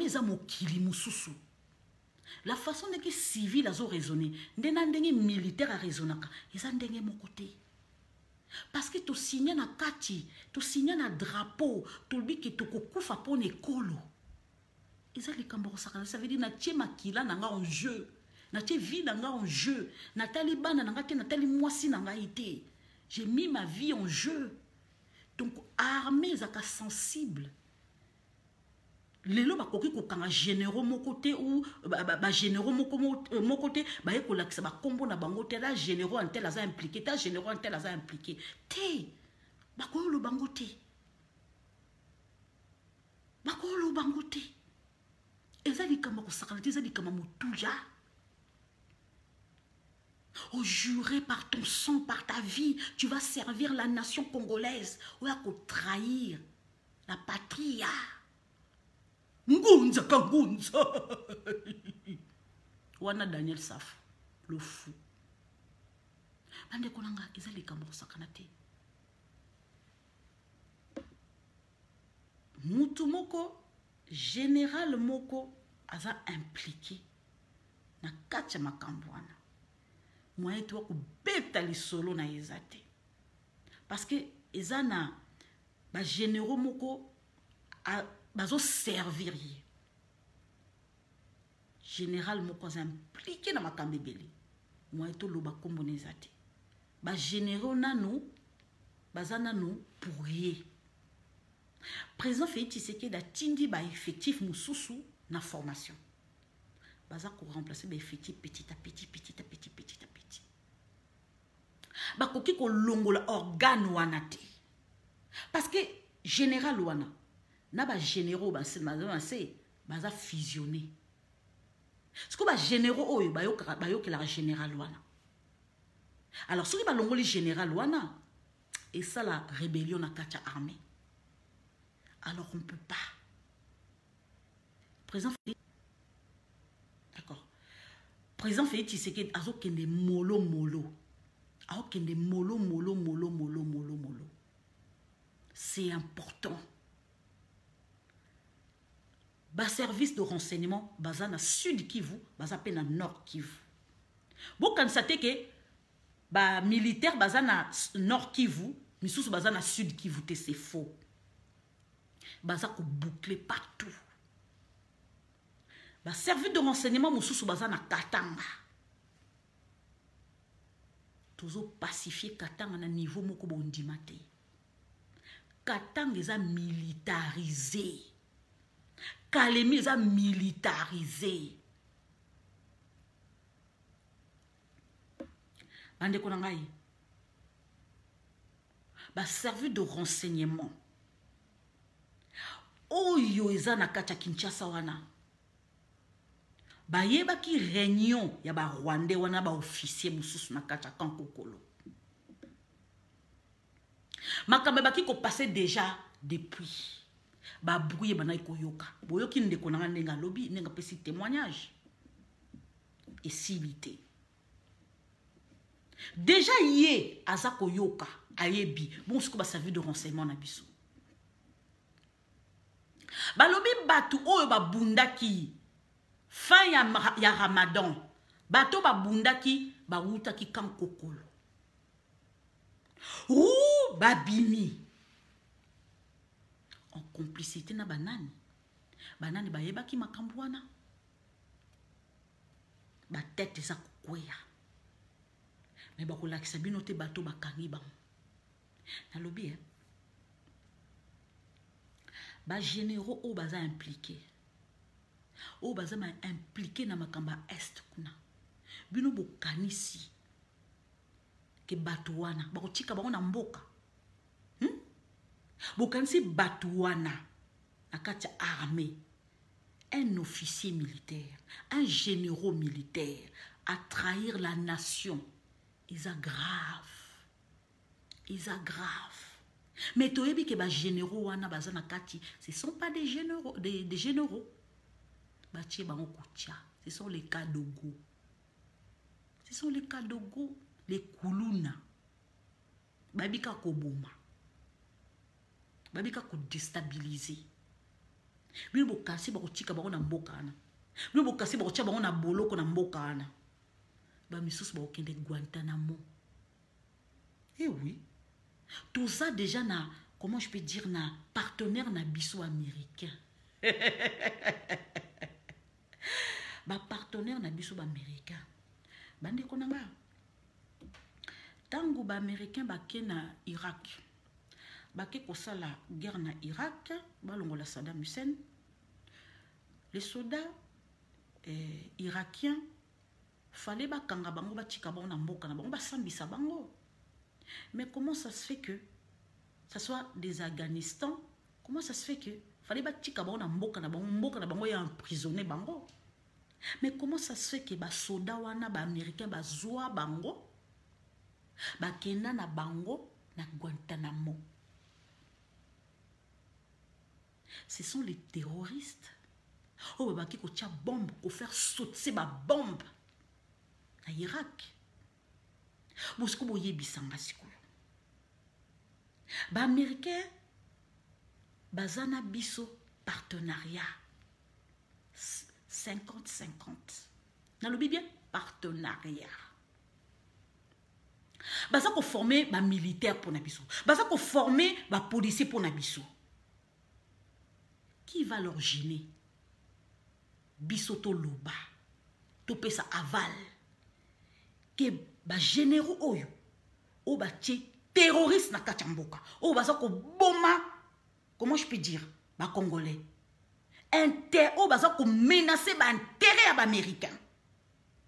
eza mokili mususu la façon que civil azo raisonner ndenge militaire a raisonnaka eza ndenge moko te parce que to signer na kati to signer na drapeau to biki to kokufa pona ekolo eza likambo kosaka ça veut dire na tie makila nanga en jeu na tie vie nanga en jeu na talibana nanga te na tali mwasi nanga ite j'ai mis ma vie en jeu Donc armée ezaka sensible. Lelo bakoki kokanga généraux mon côté ou ba généraux mon côté ba ekolakisa ba kombo na bango te la généraux en tel aza impliqué ta généraux en tel aza impliqué te bakoyo lo bango te bakoyo lo bango te ezali kama ko sakalati ezali kama mutuja. Oh, juré par ton sang, par ta vie, tu vas servir la nation congolaise. Ou à trahir la patrie. Ngunza kangunza. Wana Daniel Saf, le fou. Bande konanga ezali kambo sakanate. Mutu moko général moko aza impliqué na kacha makambo wana. Moi toi ko beta li solo na ezate. Parce que ezana ba généraux moko bazo servir. Général moko impliqué na makambe beli. Moi to loba kombo na ezate. Ba généraux nanu bazana nous pour rien. Président Félix Tshisekedi a tindi ba effectif mususu na formation. Baza ko remplacer ba effectif petit à petit. Bakoki ko longola organe wana te. Parce que général wana na ba généraux baza fusionné. Ce que ba généraux oyo bayoke la général wana. Alors ceux qui ba longoli général wana et ça la rébellion na kacha armée. Alors on ne peut pas. Président Félix, d'accord. Président Félix Tshisekedi azo kende molo. Aokende molo. C'est important. Bas service de renseignement, baza na sud Kivu, baza pe na nord Kivu. Bon quand ça te que ba militaire baza na nord Kivu, misusu baza na sud Kivu te c'est faux. Baza ko boucler partout. Bas service de renseignement misusu baza na Katanga. Toujours pacifier Katanga na niveau moko bondimate. Katanga eza militarisé. Kalemi eza militarisé. Bande konangai. Ba service de renseignement. Oyo eza na kati ya Kinshasa wana. Bayeba ki réunion ya ba Rwandais wana ba officier mususu na kati ya Kankokolo. Makambe baki ko passer déjà depuis. Ba brouiller bana ikoyoka. Boyoki ndeko na ndenga lobby nenga pesi témoignage. Et civilité. Déjà yé azako yoka ayebi bon ce que ba service de renseignement na biso. Ba lobby batu oyo ba bundaki fin ya Ramadan, bato ba bundaki ba wutaki Kankokolo. Ou babimi. En complicité na banani. Banani ba yebaki makambo wana. Ba tête za kokweya. Mais ba kolakisa bino te bato ba kangi ba. Na lobi ba généraux o baza impliqués. O bazama impliqué na makamba est kuna. Bino bokanisi ke batuwana bakotika bango na mboka. Bokanisi batuwana na kati armée. Un officier militaire, un généraux militaire à trahir la nation. Ils aggravent. Mais toyebi ke ba généraux wana bazana kati, ce sont pas des généraux, des généraux. Ce sont les Kadogo. Ce sont les Kadogo, les Kuluna. Babika Koboma. Babika ko déstabiliser. Bino bokasi bakotika bango na mboka ana. Bino bokasi bakotia bango na boloko na mboka ana. Ba misusu bakokende Guantanamo. Eh oui. Tout ça déjà na, comment je peux dire, na partenaire na biso américain. Ba partenaire na biso ba américain. Bande konanga. Tango ba américain ba ke na Irak. bake kosala guerre na Irak balongola Saddam Hussein. Les soldats irakiens fallait bakanga bango batika bango na mboka na bango basambisa bango. Mais comment ça se fait que ça soit des Afghanistan? Comment ça se fait que fallait batika bango na mboka na bango ya emprisonné bango? Mais comment ça se fait que ba soda wana ba américain ba zoa bango ba kenda na bango na Guantanamo? Ce sont les terroristes. Oh ba ki ko tia bombe ko faire sauter ba bombe na Irak. Bosco boye bisanga sikolo. Ba américain bazana biso partenariat 50-50. Nalobi bien partenariat. Baza ko former ba militaire pour na biso. Baza ko former ba policier pour na biso. Qui va leur gêner? Bisoto loba. Topé sa aval. Que ba généraux oyo. O ba tché terroriste na kachamboka. O baza ko boma. Comment je peux dire? Ba Congolais. O baza ko menacer ba intérêt à ba américain.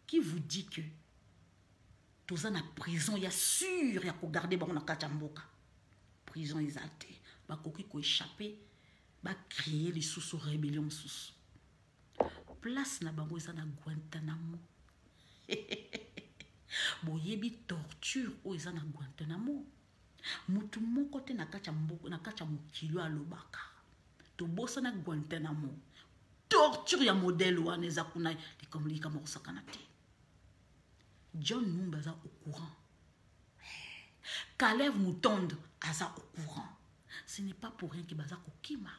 Qui vous dit que toza na prison ya sûr ya ko garder ba na kachamboka. Prison exaltée. Ba koki ko échapper. Ba créer les sous rébellion sous. Place na bango eza na Guantanamo. Boyebi torture o eza na Guantanamo. Mutu moko te na kacha mboko na kacha mukilo alobaka. To bosa na Guantanamo. Torture ya modèle wana eza kuna likamlika mo sakana te. John Numba aza au courant. Caleb Mutonde aza au courant. Ce n'est pas pour rien que baza kokima.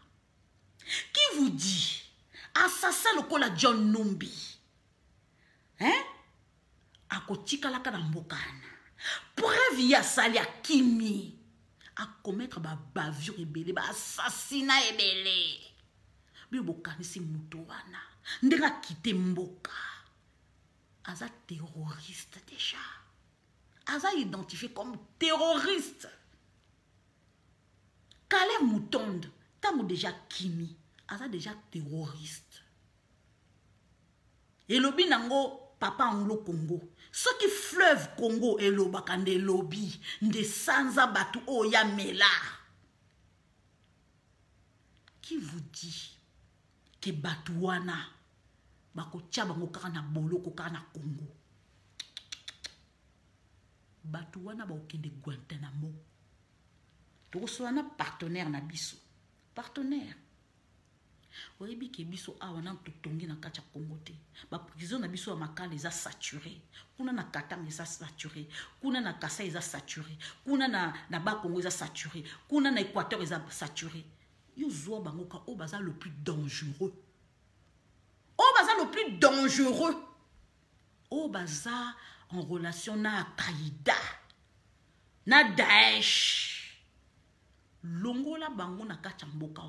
Qui vous dit? Assassin le kola John Numbi. Hein? Akotika la kanambokana. Preuve ya sali a kimi. A commettre ba bavure ebele, ba assassinat ebele. Bi bokanisi mutu wana. Ndenga kite mboka. Aza terroriste déjà. Aza identifié comme terroriste. Caleb Mutonde, tango déjà kimi. Aza déjà terroriste. Et lobi nango papa anglo Congo. Ce qui fleuve Congo et lobakande lobby de sanza batu oya mela. Qui vous dit que batuana bako tchabango kana boloko kana Congo? Batuana ba okende Guantanamo. Donc soana partenaire na biso. Partenaire. Oyebi ke biso awana totongi na kacha Congo te. Ba prison na biso makala eza saturé. Kuna na Katanga eza saturé. Kuna na Kasai eza saturé. Kuna na ba Congo eza saturé. Kuna na Équateur eza saturé. Yo zo bango ka o baza le plus dangereux. O baza le plus dangereux. O baza en relation na Al-Qaïda. Na Daesh. Longola bango na kacha mboka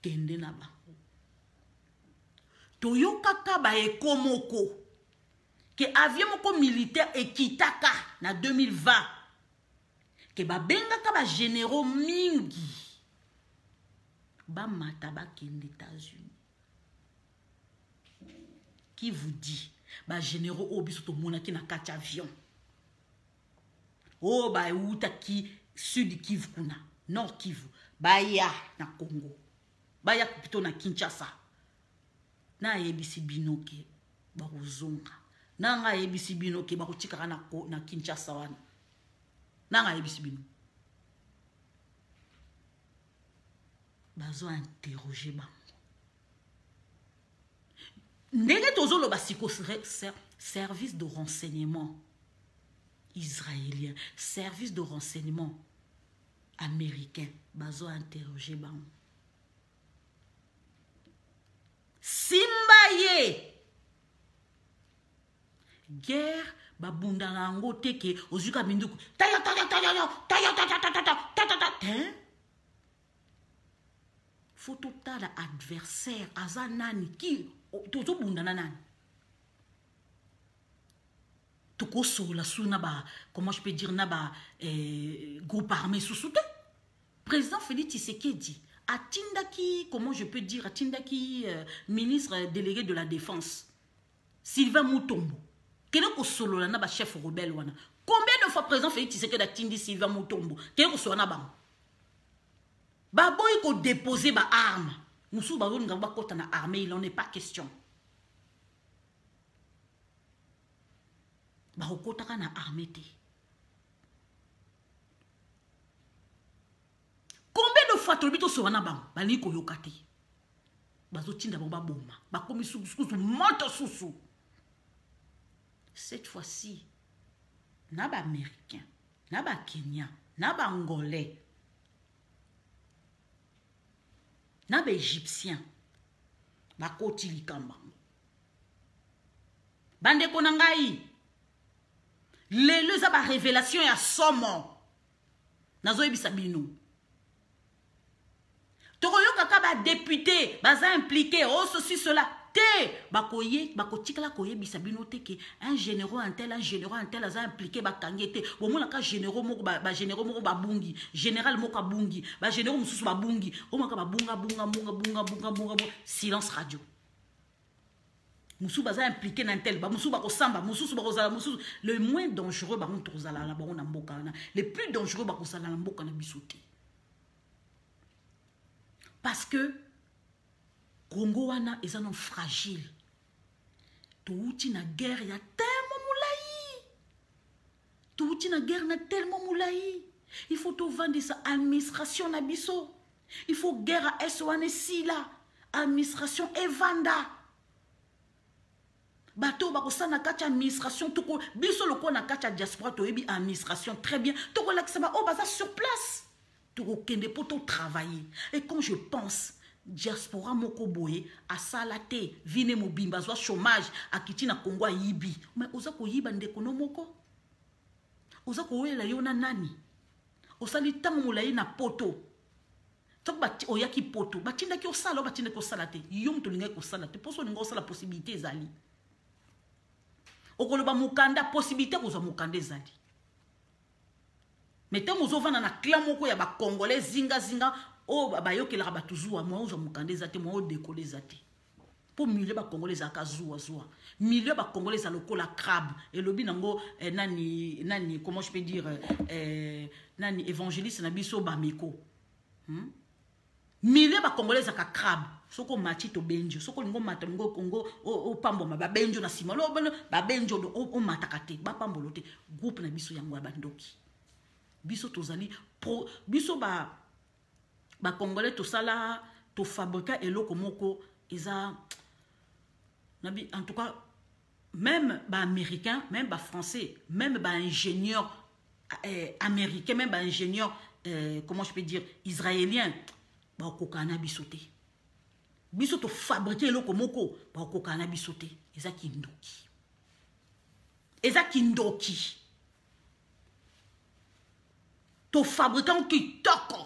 kende na bango. Toyokaka ba ekomoko ke avion moko militaire ekitaka na 2020 ke ba bengaka ba généraux mingi ba mata ba kende États-Unis. Qui vous dit ba généraux obiso to monaki na kati avion? Oh ba uta ki sud Kivu kuna, nord Kivu, ba ya na Congo. Ba ya plutôt na Kinshasa. Na yebisi binoke ba kozonga. Na nga yebisi binoke ba kotika na Kinshasa wana. Na nga yebisi bino. Bazo interroger bango. Ndenge tozolo ba siko service de renseignement israélien, service de renseignement américain, bazo interroger bango. Simbaye guerre babunda nango teke ozuka minduku taya hein photo tala adversaire azanani ki tozo bunda nani toko sola suna ba comment je peux dire na ba groupe armé sous-soutien Président Félix Tshisekedi, atindaki, comment je peux dire, atindaki ministre délégué de la Défense, Sylvain Mutombo, quel est le solo là, na chef rebelle wana. Combien de fois président Félix Tshisekedi atindi Sylvain Mutombo, quel est le solo na bang? Baboy ko déposer ba arme. Moussou baron ngamba kota na armée, il en est pas question. Ba kota ka na armée te. Combien de fois tolbito so wana bang bali ko yokate. Bazo tinda ba bomba, ba komi sous moto sous. Cette fois-ci, na ba américain, na ba Kenyan, na ba angolais, na ba égyptien, ba koti likamba. Bande konangai. Les za ba révélation ya somo. Nazo ebisa bino. Toroyo kaka ba député, baza impliqué, oh ceci cela. Bakoye, bakotikala koye bisabino teke un généraux un tel aza impliqué bakangete bomona ka généraux moko ba généraux moko babungi général moko abungi ba généraux mususu babungi omaka babunga silence radio mususu baza impliqué na tel ba mususu bakosamba mususu bakozala mususu le moins dangereux ba monto kozala na bango na mboka na le plus dangereux bakozala na mboka na bisote parce que Congo wana est un fragile. Touti na guerre ya tellement moulaï. Touti na guerre na tellement moulaï. Il faut tout vendre sa administration na biso. Il faut guerre à SONC là. Administration et vanda. Bato bakosa na kacha administration toko biso loko na kacha diaspora to ebi administration très bien. Toko laksaba o baza sur place. Toko kende pour tout travailler. Et quand je pense diaspora moko boye a salate vine mobimba zwa chômage akiti na Congo yibi mais oza ko yiba ndeko no moko oza ko wela yona nani osali tango molayi na poto tok ba oyaki poto batinda ki osala batinda ko salate yom to linga ko salate poso ninga osala possibilité ezali okoloba mukanda possibilité ko mukanda ezali mais tango ozovana na clan moko ya ba congolais zinga oh bayoke la batuzua moi ozo mukandeza te moi odekoleza te pour milieu ba congolais akazua zua milieu ba congolais a lokola crabe et lobi nango nani comment je peux dire nani évangéliste na biso ba meko milieu ba congolais aka crabe soko mati to benjo soko ngo mata ngo Congo o pambo ba benjo na sima lo ba benjo o mataka te ba pambo lote groupe na biso yango ba ndoki biso tozali pro biso ba Congolais tout ça là, tout fabriquer et l'eau moko isa en tout cas même ba américain, même ba français, même ba ingénieur américain, même ba ingénieur comment je peux dire israélien, ba kokana bisoté. Bisoto fabriquer l'eau moko ba kokana bisoté. Isa kindoki. Isa kindoki. To fabricant qui toko